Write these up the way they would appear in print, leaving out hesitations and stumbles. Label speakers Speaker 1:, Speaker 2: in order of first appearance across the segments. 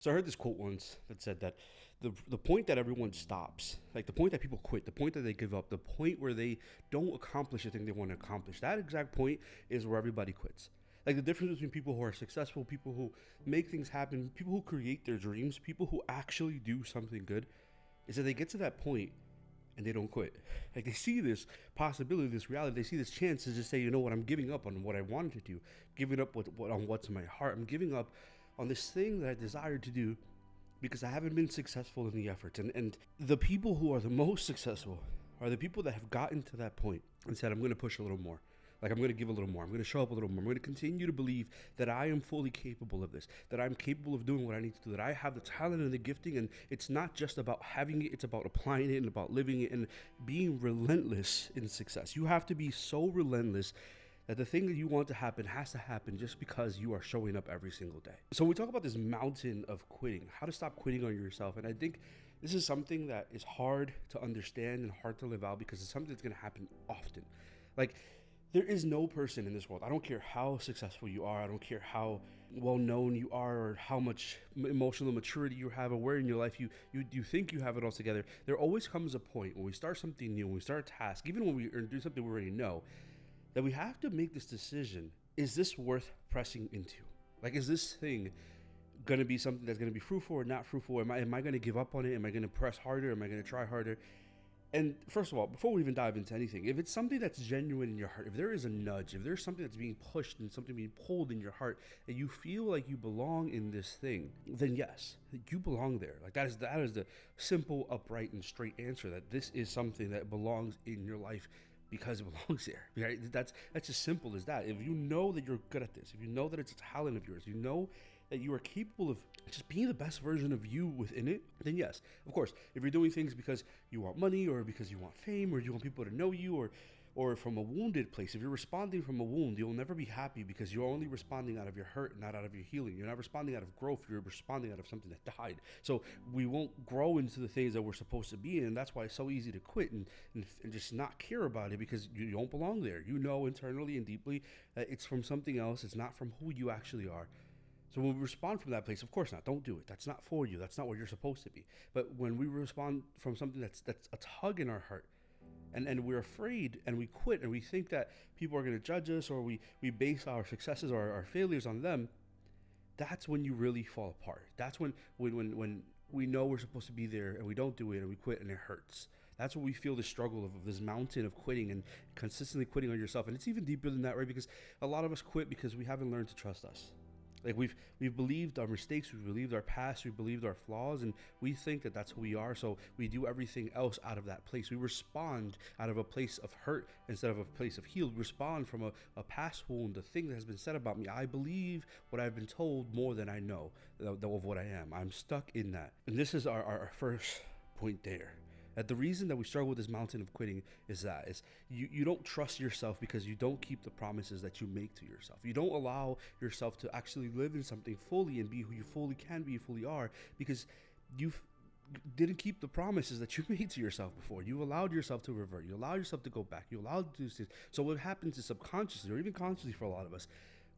Speaker 1: So I heard this quote once that said that the point that everyone stops, like the point that people quit, the point that they give up, the point where they don't accomplish the thing they want to accomplish, that exact point is where everybody quits. Like the difference between people who are successful, people who make things happen, people who create their dreams, people who actually do something good, is that they get to that point and they don't quit. Like they see this possibility, this reality, they see this chance to just say, you know what, I'm giving up on what I wanted to do, giving up on what's in my heart. I'm giving up on this thing that I desired to do because I haven't been successful in the efforts. And the people who are the most successful are the people that have gotten to that point and said, I'm going to push a little more. Like, I'm going to give a little more. I'm going to show up a little more. I'm going to continue to believe that I am fully capable of this, that I'm capable of doing what I need to do, that I have the talent and the gifting. And it's not just about having it, it's about applying it and about living it and being relentless in success. You have to be so relentless that the thing that you want to happen has to happen just because you are showing up every single day. So when we talk about this mountain of quitting, how to stop quitting on yourself, and I think this is something that is hard to understand and hard to live out because it's something that's going to happen often. Like, there is no person in this world, I don't care how successful you are, I don't care how well known you are or how much emotional maturity you have or where in your life you think you have it all together. There always comes a point when we start something new, when we start a task, even when we do something we already know, that we have to make this decision. Is this worth pressing into? Like, is this thing going to be something that's going to be fruitful or not fruitful? Am I going to give up on it? Am I going to press harder? Am I going to try harder? And first of all, before we even dive into anything, if it's something that's genuine in your heart, if there is a nudge, if there's something that's being pushed and something being pulled in your heart, and you feel like you belong in this thing, then yes, you belong there. Like that is the simple, upright, and straight answer, that this is something that belongs in your life because it belongs there. Right? That's as simple as that. If you know that you're good at this, if you know that it's a talent of yours, you know that you are capable of just being the best version of you within it, then yes, of course, if you're doing things because you want money or because you want fame or you want people to know you or from a wounded place, if you're responding from a wound, you'll never be happy because you're only responding out of your hurt, not out of your healing. You're not responding out of growth, you're responding out of something that died. So we won't grow into the things that we're supposed to be in, and that's why it's so easy to quit and just not care about it because you don't belong there. You know internally and deeply that it's from something else, it's not from who you actually are. So when we respond from that place, of course not. Don't do it. That's not for you. That's not where you're supposed to be. But when we respond from something that's a tug in our heart, and we're afraid and we quit and we think that people are going to judge us or we base our successes or our failures on them, that's when you really fall apart. That's when we know we're supposed to be there and we don't do it and we quit and it hurts. That's when we feel the struggle of this mountain of quitting and consistently quitting on yourself. And it's even deeper than that, right? Because a lot of us quit because we haven't learned to trust us. Like we've believed our mistakes, we've believed our past, we've believed our flaws, and we think that that's who we are, so we do everything else out of that place. We respond out of a place of hurt instead of a place of healed. We respond from a past wound, a thing that has been said about me. I believe what I've been told more than I know of what I am. I'm stuck in that. And this is our first point there. That the reason that we struggle with this mountain of quitting is you don't trust yourself because you don't keep the promises that you make to yourself. You don't allow yourself to actually live in something fully and be who you fully can be, fully are, because you didn't keep the promises that you made to yourself before. You allowed yourself to revert. You allowed yourself to go back. You allowed to do things. So what happens is subconsciously or even consciously for a lot of us,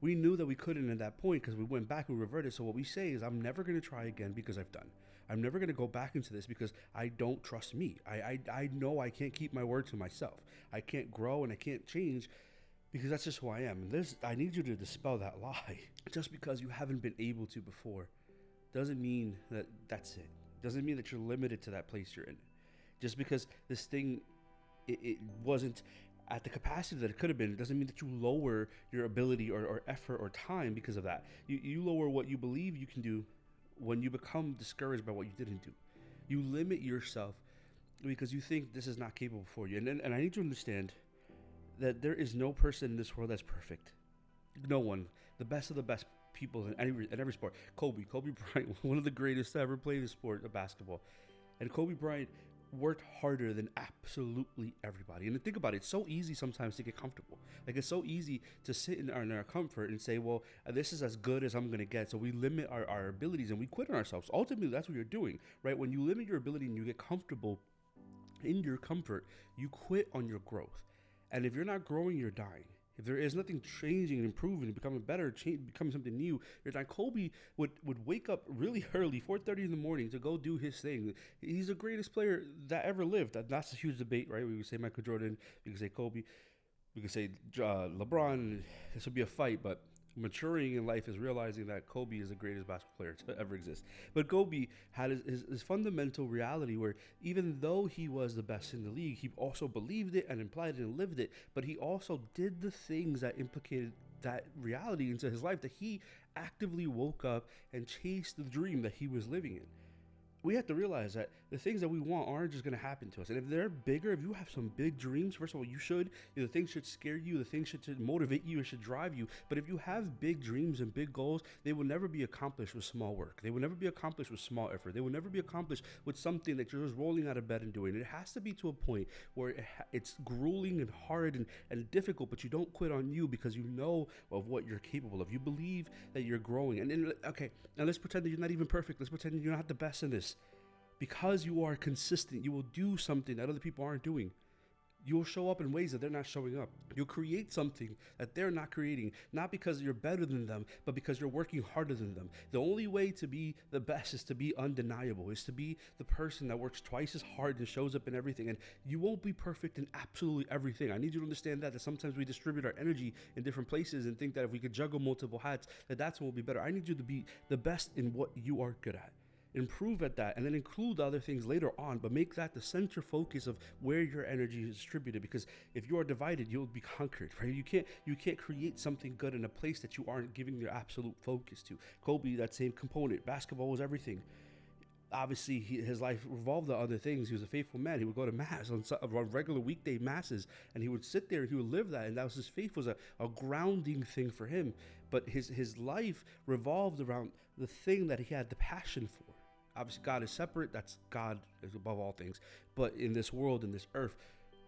Speaker 1: we knew that we couldn't at that point because we went back and reverted. So what we say is, I'm never going to try again because I've done. I'm never going to go back into this because I don't trust me. I know I can't keep my word to myself. I can't grow and I can't change because that's just who I am. And I need you to dispel that lie. Just because you haven't been able to before doesn't mean that that's it. Doesn't mean that you're limited to that place you're in. Just because this thing, it wasn't at the capacity that it could have been, it doesn't mean that you lower your ability or effort or time because of that. You lower what you believe you can do when you become discouraged by what you didn't do. You limit yourself because you think this is not capable for you. And I need you to understand that there is no person in this world that's perfect. No one. The best of the best people in every sport. Kobe Bryant, one of the greatest to ever play the sport of basketball. And Kobe Bryant worked harder than absolutely everybody. And think about it, it's so easy sometimes to get comfortable. Like, it's so easy to sit in our comfort and say, well, this is as good as I'm going to get. So we limit our abilities and we quit on ourselves. Ultimately, that's what you're doing, right? When you limit your ability and you get comfortable in your comfort, you quit on your growth. And if you're not growing, you're dying. If there is nothing changing and improving and becoming better, becoming something new, you're done. Kobe would wake up really early, 4:30 in the morning, to go do his thing. He's the greatest player that ever lived. That's a huge debate, right? We could say Michael Jordan, we could say Kobe, we could say LeBron. This would be a fight, but maturing in life is realizing that Kobe is the greatest basketball player to ever exist. But Kobe had his fundamental reality where even though he was the best in the league, he also believed it and implied it and lived it, but he also did the things that implicated that reality into his life, that he actively woke up and chased the dream that he was living in. We have to realize that the things that we want aren't just going to happen to us. And if they're bigger, if you have some big dreams, first of all, the things should scare you, the things should motivate you, it should drive you. But if you have big dreams and big goals, they will never be accomplished with small work. They will never be accomplished with small effort. They will never be accomplished with something that you're just rolling out of bed and doing. It has to be to a point where it's grueling and hard and difficult, but you don't quit on you because you know of what you're capable of. You believe that you're growing. And then, okay, now let's pretend that you're not even perfect. Let's pretend that you're not the best in this. Because you are consistent, you will do something that other people aren't doing. You'll show up in ways that they're not showing up. You'll create something that they're not creating, not because you're better than them, but because you're working harder than them. The only way to be the best is to be undeniable, is to be the person that works twice as hard and shows up in everything. And you won't be perfect in absolutely everything. I need you to understand that sometimes we distribute our energy in different places and think that if we could juggle multiple hats, that's when we'll be better. I need you to be the best in what you are good at. Improve at that, and then include other things later on, but make that the center focus of where your energy is distributed. Because if you are divided, you'll be conquered, right? You can't create something good in a place that you aren't giving your absolute focus to. Kobe, that same component. Basketball was everything. Obviously, his life revolved on other things. He was a faithful man. He would go to mass on regular weekday masses, and he would sit there and he would live that. And that was his faith was a grounding thing for him. But his life revolved around the thing that he had the passion for. Obviously, God is separate. That's God is above all things. But in this world, in this earth,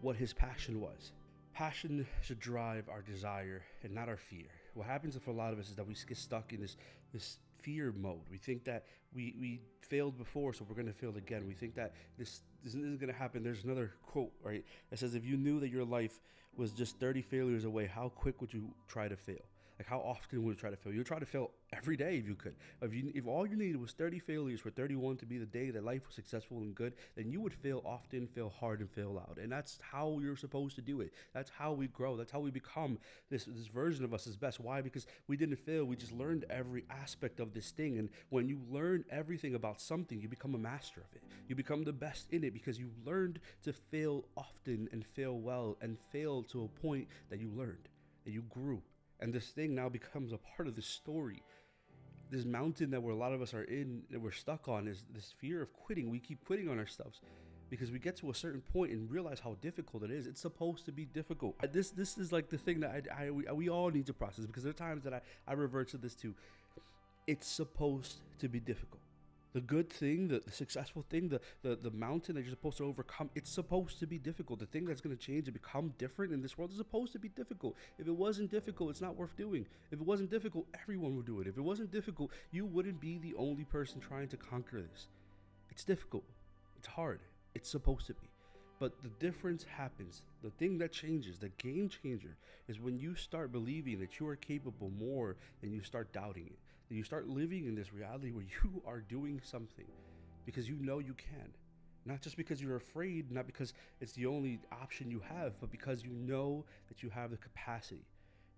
Speaker 1: what his passion was. Passion should drive our desire and not our fear. What happens for a lot of us is that we get stuck in this fear mode. We think that we failed before, so we're going to fail again. We think that this isn't going to happen. There's another quote, right, that says, if you knew that your life was just 30 failures away, how quick would you try to fail? Like, how often would you try to fail? You'd try to fail every day if you could. If all you needed was 30 failures for 31 to be the day that life was successful and good, then you would fail often, fail hard, and fail loud. And that's how you're supposed to do it. That's how we grow. That's how we become this version of us is best. Why? Because we didn't fail. We just learned every aspect of this thing. And when you learn everything about something, you become a master of it. You become the best in it because you learned to fail often and fail well and fail to a point that you learned and you grew. And this thing now becomes a part of the story. This mountain that a lot of us are in, that we're stuck on, is this fear of quitting. We keep quitting on ourselves because we get to a certain point and realize how difficult it is. It's supposed to be difficult. This is like the thing that we all need to process, because there are times that I revert to this too. It's supposed to be difficult. The good thing, the successful thing, the mountain that you're supposed to overcome, it's supposed to be difficult. The thing that's going to change and become different in this world is supposed to be difficult. If it wasn't difficult, it's not worth doing. If it wasn't difficult, everyone would do it. If it wasn't difficult, you wouldn't be the only person trying to conquer this. It's difficult. It's hard. It's supposed to be. But the difference happens. The thing that changes, the game changer, is when you start believing that you are capable more than you start doubting it. That you start living in this reality where you are doing something because you know you can. Not just because you're afraid, not because it's the only option you have, but because you know that you have the capacity.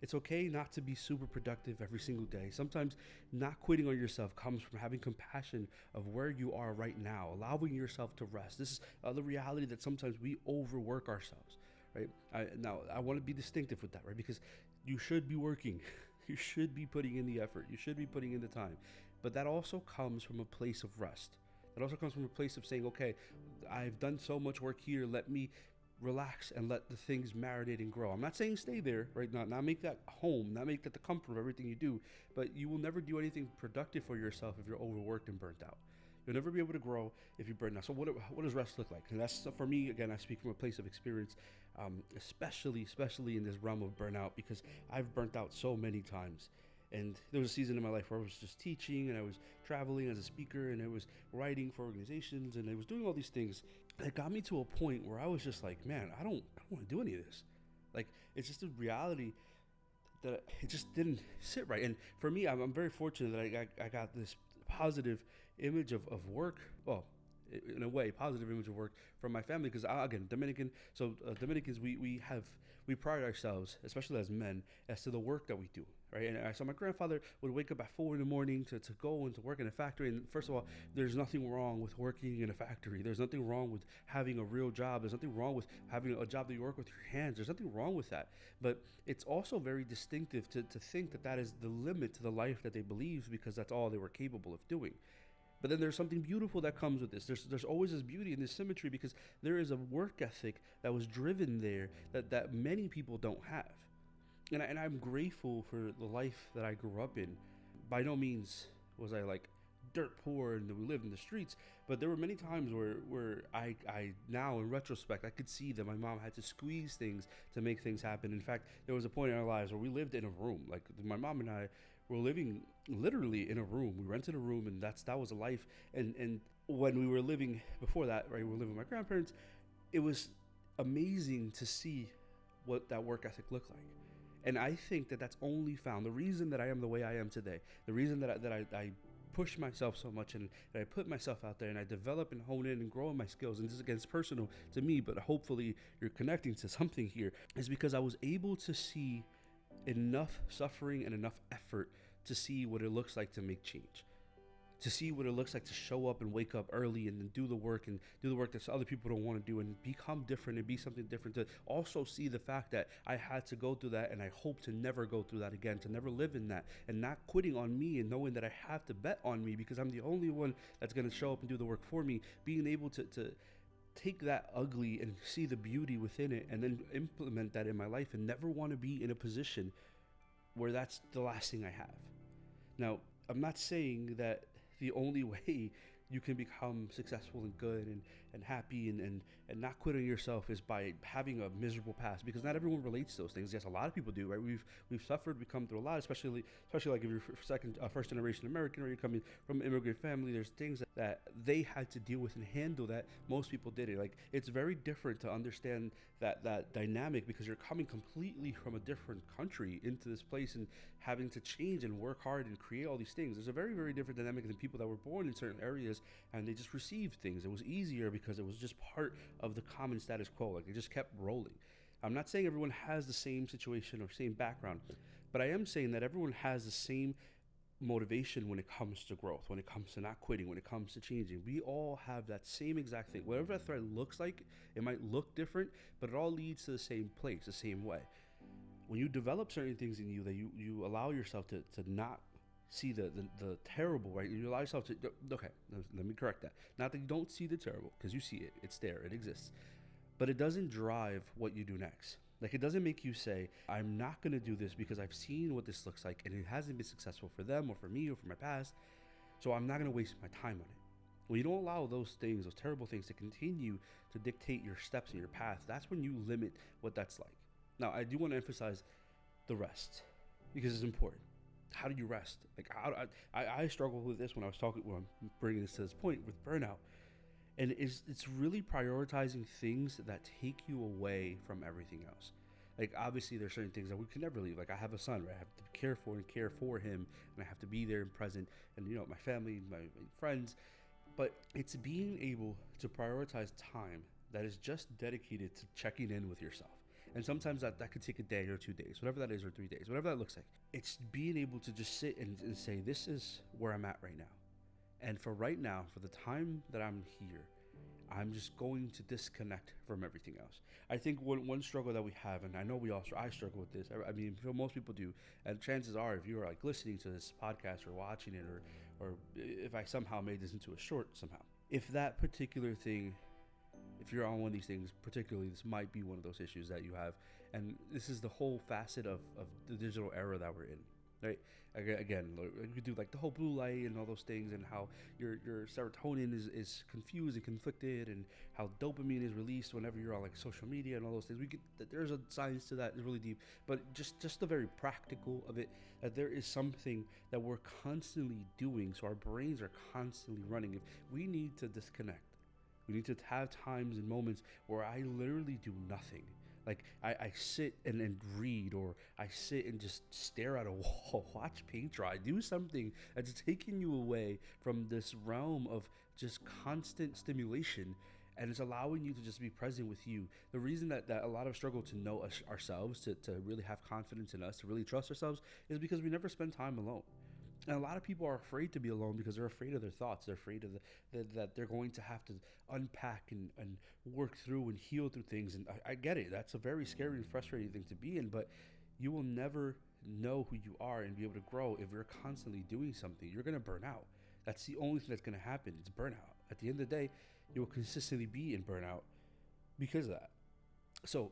Speaker 1: It's okay not to be super productive every single day. Sometimes not quitting on yourself comes from having compassion of where you are right now, allowing yourself to rest. This is the reality that sometimes we overwork ourselves, right? I want to be distinctive with that, right? Because you should be working. You should be putting in the effort. You should be putting in the time. But that also comes from a place of rest. That also comes from a place of saying, okay, I've done so much work here. Let me relax and let the things marinate and grow. I'm not saying stay there, right? Not make that home, not make that the comfort of everything you do, but you will never do anything productive for yourself if you're overworked and burnt out. You'll never be able to grow if you burn out. So what does rest look like? And that's, for me, again, I speak from a place of experience, especially in this realm of burnout, because I've burnt out so many times. And there was a season in my life where I was just teaching and I was traveling as a speaker and I was writing for organizations and I was doing all these things that got me to a point where I was just like, man, I don't want to do any of this. Like, it's just a reality that it just didn't sit right. And for me, I'm very fortunate that I got this positive image of work. Well, in a way, positive image of work from my family, because again, Dominican. So Dominicans, we pride ourselves, especially as men, as to the work that we do, right? And so my grandfather would wake up at 4 in the morning to go and to work in a factory. And first of all, there's nothing wrong with working in a factory. There's nothing wrong with having a real job. There's nothing wrong with having a job that you work with your hands. There's nothing wrong with that. But it's also very distinctive to think that that is the limit to the life that they believe, because that's all they were capable of doing. But then there's something beautiful that comes with this. There's always this beauty and this symmetry, because there is a work ethic that was driven there that many people don't have. And I'm grateful for the life that I grew up in. By no means was I like dirt poor and we lived in the streets, but there were many times where I now in retrospect, I could see that my mom had to squeeze things to make things happen. In fact, there was a point in our lives where we lived in a room. Like my mom and I were living literally in a room. We rented a room, and that was a life. And when we were living before that, right, we were living with my grandparents, it was amazing to see what that work ethic looked like. And I think that that's only found, the reason that I am the way I am today, the reason that I push myself so much and that I put myself out there and I develop and hone in and grow in my skills, and this again is personal to me, but hopefully you're connecting to something here, is because I was able to see enough suffering and enough effort to see what it looks like to make change, to see what it looks like to show up and wake up early and do the work that other people don't want to do, and become different and be something different, to also see the fact that I had to go through that, and I hope to never go through that again, to never live in that, and not quitting on me, and knowing that I have to bet on me because I'm the only one that's going to show up and do the work for me, being able to take that ugly and see the beauty within it, and then implement that in my life, and never want to be in a position where that's the last thing I have. Now, I'm not saying that the only way you can become successful and good and happy and not quit on yourself is by having a miserable past, because not everyone relates to those things. Yes, a lot of people do, right? We've suffered, we come through a lot, especially like if you're first generation American, or you're coming from an immigrant family. There's things that they had to deal with and handle that most people didn't. Like, it's very different to understand that dynamic, because you're coming completely from a different country into this place and having to change and work hard and create all these things. There's a very, very different dynamic than people that were born in certain areas and they just received things. It was easier because it was just part of the common status quo. Like, it just kept rolling. I'm not saying everyone has the same situation or same background, but I am saying that everyone has the same motivation when it comes to growth, when it comes to not quitting, when it comes to changing. We all have that same exact thing. Whatever that thread looks like, it might look different, but it all leads to the same place, the same way. When you develop certain things in you, that you allow yourself to not see the terrible, right? You allow yourself to, okay, let me correct that. Not that you don't see the terrible, because you see it, it's there, it exists. But it doesn't drive what you do next. Like, it doesn't make you say, I'm not going to do this because I've seen what this looks like and it hasn't been successful for them or for me or for my past, so I'm not going to waste my time on it. When you don't allow those things, those terrible things, to continue to dictate your steps and your path, that's when you limit what that's like. Now, I do want to emphasize the rest, because it's important. How do you rest? Like, I struggle with this when I'm bringing this to this point with burnout. And it's really prioritizing things that take you away from everything else. Like, obviously, there's certain things that we can never leave. Like, I have a son, right? I have to care for him, and I have to be there and present, and, my family, my friends. But it's being able to prioritize time that is just dedicated to checking in with yourself. And sometimes that could take a day or 2 days, whatever that is, or 3 days, whatever that looks like. It's being able to just sit and say, this is where I'm at right now. And for right now, for the time that I'm here, I'm just going to disconnect from everything else. I think one struggle that we have, and I know I struggle with this. I mean, most people do. And chances are, if you're like listening to this podcast or watching it, or if I somehow made this into a short somehow, if that particular thing, if you're on one of these things, particularly, this might be one of those issues that you have. And this is the whole facet of the digital era that we're in. Right? Again, you could do like the whole blue light and all those things, and how your serotonin is confused and conflicted, and how dopamine is released whenever you're on like social media and all those things. There's a science to that. It's really deep, but just the very practical of it, that there is something that we're constantly doing, so our brains are constantly running. If we need to disconnect, we need to have times and moments where I literally do nothing. Like I sit and read, or I sit and just stare at a wall, watch paint dry, do something that's taking you away from this realm of just constant stimulation, and it's allowing you to just be present with you. The reason that a lot of struggle to know ourselves, to really have confidence in us, to really trust ourselves, is because we never spend time alone. And a lot of people are afraid to be alone because they're afraid of their thoughts. They're afraid of that they're going to have to unpack and work through and heal through things. And I get it. That's a very scary and frustrating thing to be in. But you will never know who you are and be able to grow if you're constantly doing something. You're going to burn out. That's the only thing that's going to happen. It's burnout. At the end of the day, you will consistently be in burnout because of that. So,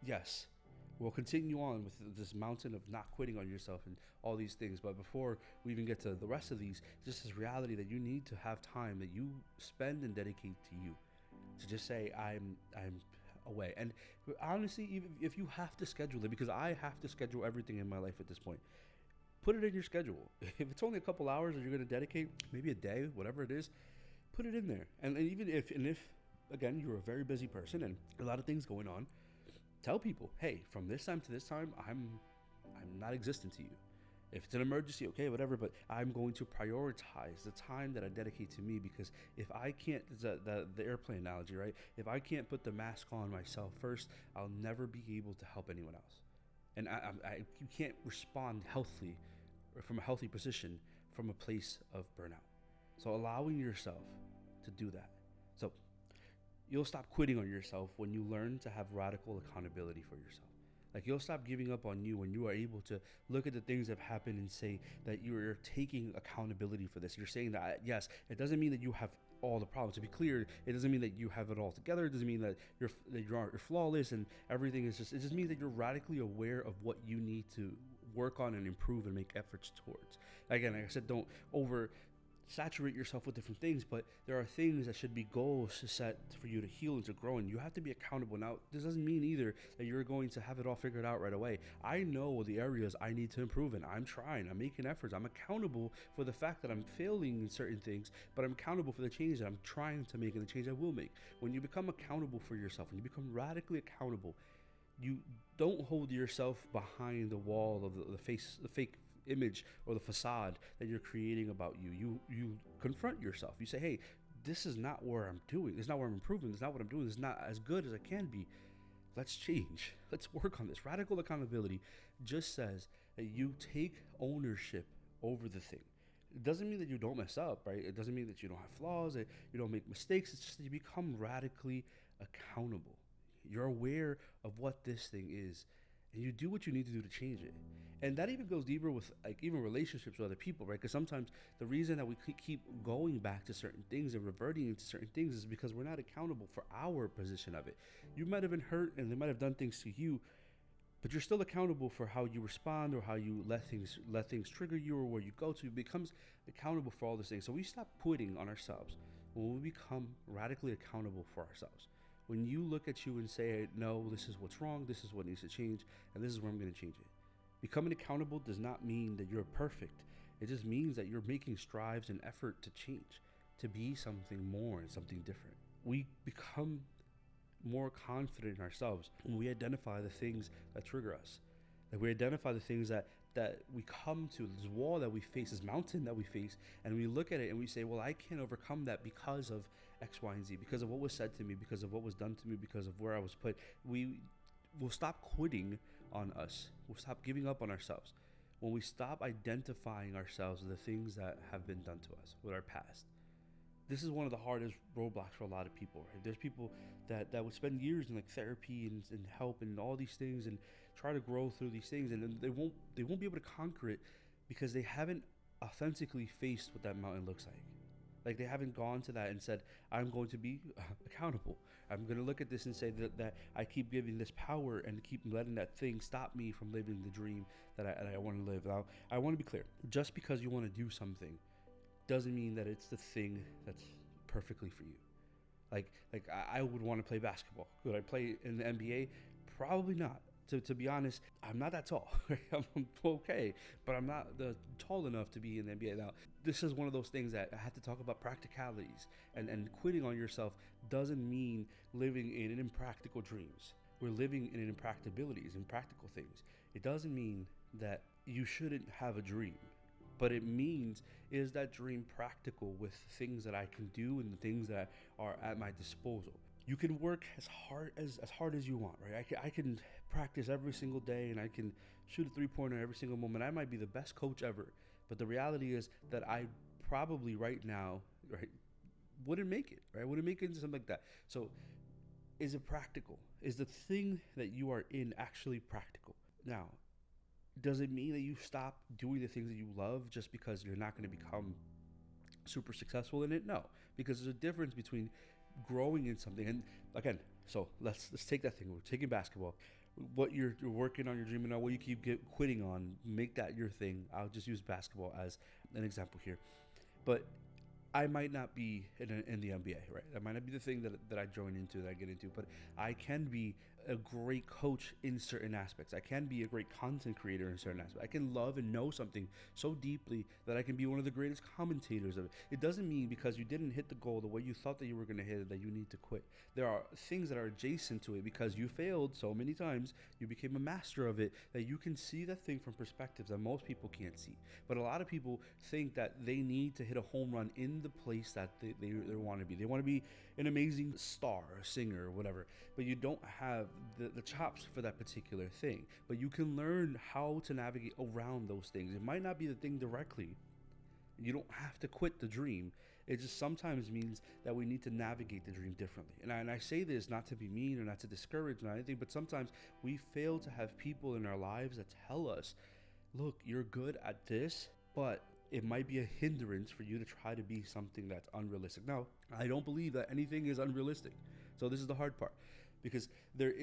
Speaker 1: yes, we'll continue on with this mountain of not quitting on yourself and all these things. But before we even get to the rest of these, just this reality that you need to have time that you spend and dedicate to you, to just say, I'm away. And honestly, even if you have to schedule it, because I have to schedule everything in my life at this point, put it in your schedule. If it's only a couple hours that you're going to dedicate, maybe a day, whatever it is, put it in there. And even if again, you're a very busy person and a lot of things going on, tell people, hey, from this time to this time, I'm not existent to you. If it's an emergency, okay, whatever, but I'm going to prioritize the time that I dedicate to me, because if I can't, the airplane analogy, right? If I can't put the mask on myself first, I'll never be able to help anyone else. And you can't respond healthily or from a healthy position from a place of burnout. So allowing yourself to do that. So you'll stop quitting on yourself when you learn to have radical accountability for yourself. Like, you'll stop giving up on you when you are able to look at the things that have happened and say that you're taking accountability for this. You're saying that, yes, it doesn't mean that you have all the problems. To be clear, it doesn't mean that you have it all together. It doesn't mean that you're flawless and everything is just, it just means that you're radically aware of what you need to work on and improve and make efforts towards. Again, like I said, don't saturate yourself with different things, but there are things that should be goals to set for you to heal and to grow, and you have to be accountable. Now, this doesn't mean either that you're going to have it all figured out right away. I know the areas I need to improve in. I'm trying, I'm making efforts, I'm accountable for the fact that I'm failing in certain things, but I'm accountable for the change that I'm trying to make and the change I will make. When you become accountable for yourself, when you become radically accountable, you don't hold yourself behind the wall of the fake image or the facade that you're creating about you. You confront yourself. You say, hey, this is not where I'm doing. This is not where I'm improving. This is not what I'm doing. This is not as good as I can be. Let's change. Let's work on this. Radical accountability just says that you take ownership over the thing. It doesn't mean that you don't mess up, right? It doesn't mean that you don't have flaws, that you don't make mistakes. It's just that you become radically accountable. You're aware of what this thing is, and you do what you need to do to change it. And that even goes deeper with like even relationships with other people, right? Because sometimes the reason that we keep going back to certain things and reverting into certain things is because we're not accountable for our position of it. You might have been hurt and they might have done things to you, but you're still accountable for how you respond or how you let things trigger you or where you go to. It becomes accountable for all these things. So we stop quitting on ourselves when we become radically accountable for ourselves. When you look at you and say, no, this is what's wrong, this is what needs to change, and this is where I'm going to change it. Becoming accountable does not mean that you're perfect. It just means that you're making strides and effort to change, to be something more and something different. We become more confident in ourselves when we identify the things that trigger us. That we identify the things that we come to, this wall that we face, this mountain that we face, and we look at it and we say, well, I can't overcome that because of X, Y, and Z, because of what was said to me, because of what was done to me, because of where I was put. We will stop quitting on us. We'll stop giving up on ourselves when we stop identifying ourselves with the things that have been done to us with our past. This is one of the hardest roadblocks for a lot of people, right? There's people that would spend years in like therapy and help and all these things and try to grow through these things, and then they won't be able to conquer it because they haven't authentically faced what that mountain looks like. Like, they haven't gone to that and said, I'm going to be accountable. I'm going to look at this and say that I keep giving this power and keep letting that thing stop me from living the dream that I want to live. Now, I want to be clear. Just because you want to do something doesn't mean that it's the thing that's perfectly for you. Like I would want to play basketball. Could I play in the NBA? Probably not. To be honest, I'm not that tall. I'm okay, but I'm not tall enough to be in the NBA. Now, this is one of those things that I have to talk about practicalities, and quitting on yourself doesn't mean living in impractical dreams. we're living in impracticabilities, impractical things. It doesn't mean that you shouldn't have a dream, but it means, is that dream practical with things that I can do and the things that are at my disposal? You can work as hard as you want, right? I can practice every single day and I can shoot a 3-pointer every single moment. I might be the best coach ever, but the reality is that I probably right now, right, wouldn't make it, right? Wouldn't make it into something like that. So is it practical? Is the thing that you are in actually practical? Now, does it mean that you stop doing the things that you love just because you're not going to become super successful in it? No, because there's a difference between growing in something. And again, so let's take that thing. We're taking basketball. What you're working on, you're dreaming on, what you keep quitting on, make that your thing. I'll just use basketball as an example here. But I might not be in the NBA, right? That might not be the thing that I join into, that I get into, but I can be a great coach in certain aspects. I can be a great content creator in certain aspects. I can love and know something so deeply that I can be one of the greatest commentators of it. It doesn't mean because you didn't hit the goal the way you thought that you were going to hit it that you need to quit. There are things that are adjacent to it because you failed so many times, you became a master of it, that you can see that thing from perspectives that most people can't see. But a lot of people think that they need to hit a home run in the place that they want to be. They want to be an amazing star, a singer, or whatever, but you don't have the chops for that particular thing. But you can learn how to navigate around those things. It might not be the thing directly. You don't have to quit the dream. It just sometimes means that we need to navigate the dream differently. And I say this not to be mean or not to discourage or anything, but sometimes we fail to have people in our lives that tell us, look, you're good at this, but it might be a hindrance for you to try to be something that's unrealistic. Now, I don't believe that anything is unrealistic. So this is the hard part, because there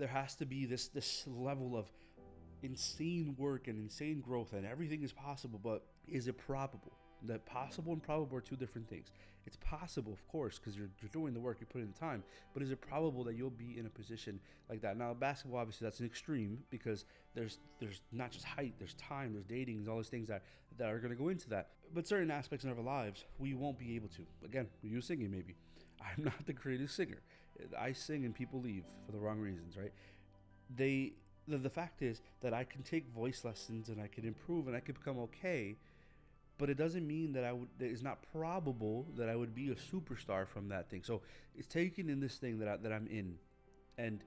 Speaker 1: has to be this level of insane work and insane growth, and everything is possible, but is it probable? That possible and probable are two different things. It's possible, of course, because you're doing the work, you put in the time, but is it probable that you'll be in a position like that? Now, basketball, obviously, that's an extreme, because there's not just height, there's time, there's dating, there's all these things that are going to go into that. But certain aspects in our lives, we won't be able to. Again, you singing maybe. I'm not the greatest singer. I sing and people leave for the wrong reasons, right? The fact is that I can take voice lessons and I can improve and I can become okay, but it doesn't mean that it's not probable that I would be a superstar from that thing. So it's taking in this thing that I'm in and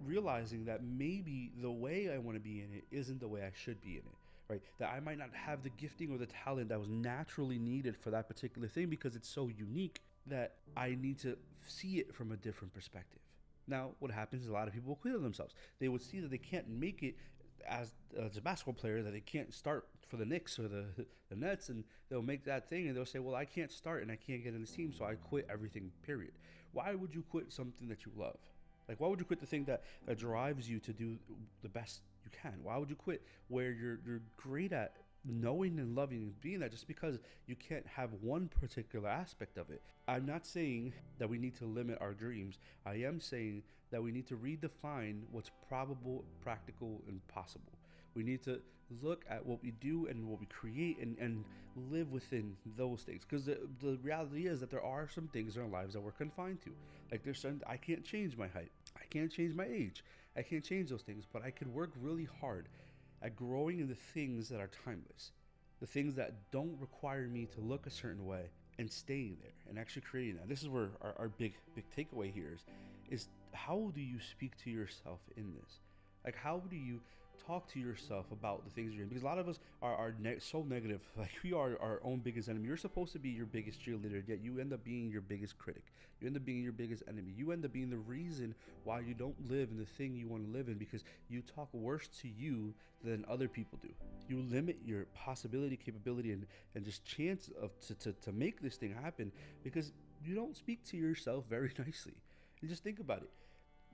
Speaker 1: realizing that maybe the way I want to be in it isn't the way I should be in it, right? That I might not have the gifting or the talent that was naturally needed for that particular thing because it's so unique that I need to see it from a different perspective. Now, what happens is a lot of people will quit on themselves. They would see that they can't make it as a basketball player, that they can't start for the Knicks or the Nets, and they'll make that thing and they'll say, well, I can't start and I can't get in this team, so I quit everything, period. Why would you quit something that you love? Like, why would you quit the thing that drives you to do the best you can? Why would you quit where you're great at knowing and loving and being that just because you can't have one particular aspect of it? I'm not saying that we need to limit our dreams. I am saying that we need to redefine what's probable, practical, and possible. We need to look at what we do and what we create and live within those things. Because the reality is that there are some things in our lives that we're confined to. Like there's certain, I can't change my height. I can't change my age. I can't change those things, but I can work really hard at growing in the things that are timeless, the things that don't require me to look a certain way, and staying there and actually creating that. This is where our big takeaway here is how do you speak to yourself in this? Like, how do you talk to yourself about the things you're in? Because a lot of us are so negative. Like, we are our own biggest enemy. You're supposed to be your biggest cheerleader, yet you end up being your biggest critic. You end up being your biggest enemy. You end up being the reason why you don't live in the thing you want to live in, because you talk worse to you than other people do. You limit your possibility, capability, and just chance of to make this thing happen because you don't speak to yourself very nicely. And just think about it.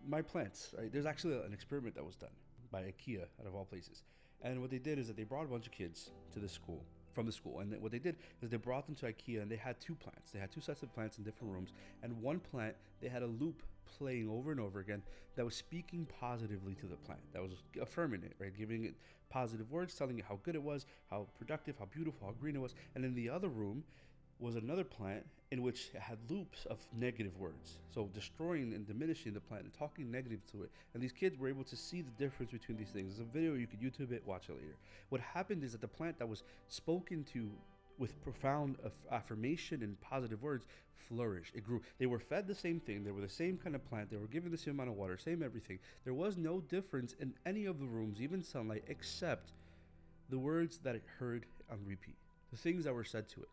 Speaker 1: My plants, right? There's actually an experiment that was done by IKEA, out of all places. And what they did is that they brought a bunch of kids to the school, from the school. And what they did is they brought them to IKEA and they had two plants. They had two sets of plants in different rooms. And one plant, they had a loop playing over and over again that was speaking positively to the plant, that was affirming it, right? Giving it positive words, telling it how good it was, how productive, how beautiful, how green it was. And in the other room, was another plant in which it had loops of negative words. So destroying and diminishing the plant and talking negative to it. And these kids were able to see the difference between these things. There's a video, you could YouTube it, watch it later. What happened is that the plant that was spoken to with profound affirmation and positive words flourished. It grew. They were fed the same thing. They were the same kind of plant. They were given the same amount of water, same everything. There was no difference in any of the rooms, even sunlight, except the words that it heard on repeat, the things that were said to it.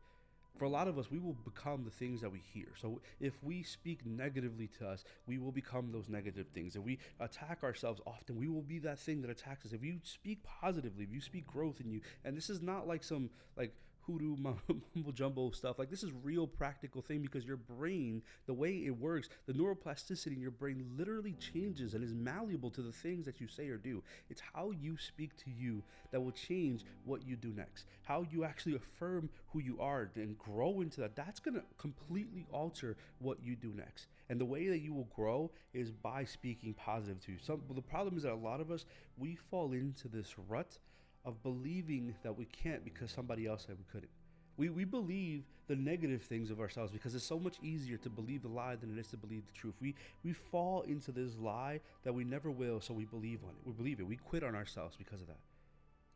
Speaker 1: For a lot of us, we will become the things that we hear. So if we speak negatively to us, we will become those negative things. If we attack ourselves often, we will be that thing that attacks us. If you speak positively, if you speak growth in you, and this is not like some like hoodoo mumbo jumbo stuff. Like, this is real practical thing, because your brain, the way it works, the neuroplasticity in your brain literally changes and is malleable to the things that you say or do. It's how you speak to you that will change what you do next. How you actually affirm who you are and grow into that. That's going to completely alter what you do next. And the way that you will grow is by speaking positive to you. The problem is that a lot of us, we fall into this rut of believing that we can't because somebody else said we couldn't. We believe the negative things of ourselves because it's so much easier to believe the lie than it is to believe the truth. We fall into this lie that we never will, so we believe on it. We believe it. We quit on ourselves because of that.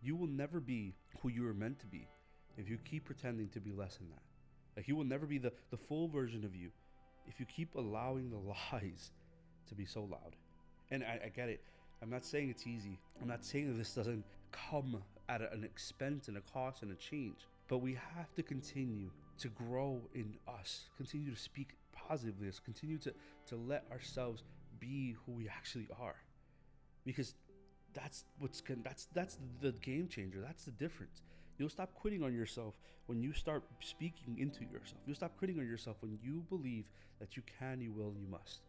Speaker 1: You will never be who you were meant to be if you keep pretending to be less than that. Like, you will never be the full version of you if you keep allowing the lies to be so loud. And I get it. I'm not saying it's easy. I'm not saying that this doesn't come at an expense and a cost and a change. But we have to continue to grow in us, continue to speak positively, continue to let ourselves be who we actually are. Because that's the game changer. That's the difference. You'll stop quitting on yourself when you start speaking into yourself. You'll stop quitting on yourself when you believe that you can, you will, and you must.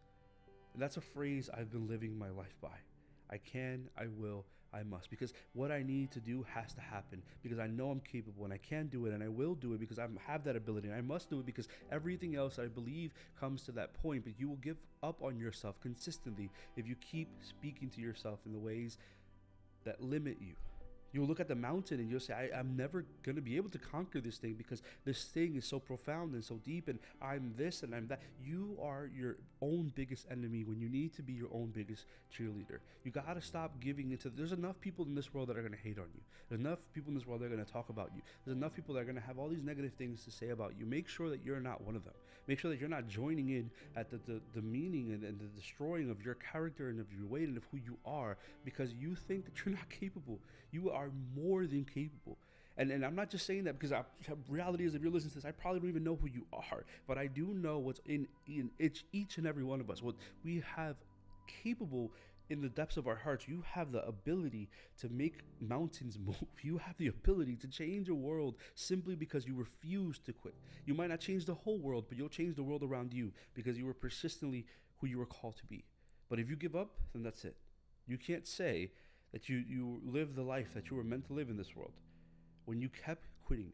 Speaker 1: And that's a phrase I've been living my life by. I can, I will, I must. Because what I need to do has to happen. Because I know I'm capable and I can do it and I will do it because I have that ability. And I must do it because everything else I believe comes to that point. But you will give up on yourself consistently if you keep speaking to yourself in the ways that limit you. You'll look at the mountain and you'll say, I'm never going to be able to conquer this thing because this thing is so profound and so deep and I'm this and I'm that. You are your own biggest enemy when you need to be your own biggest cheerleader. You got to stop giving into. There's enough people in this world that are going to hate on you. There's enough people in this world that are going to talk about you. There's enough people that are going to have all these negative things to say about you. Make sure that you're not one of them. Make sure that you're not joining in at the meaning and the destroying of your character and of your weight and of who you are because you think that you're not capable. You are more than capable. And I'm not just saying that because reality is, if you're listening to this, I probably don't even know who you are, but I do know what's in each and every one of us, what we have capable in the depths of our hearts. You have the ability to make mountains move. You have the ability to change a world simply because you refuse to quit. You might not change the whole world, but you'll change the world around you because you were persistently who you were called to be. But if you give up, then that's it. You can't say that you live the life that you were meant to live in this world when you kept quitting,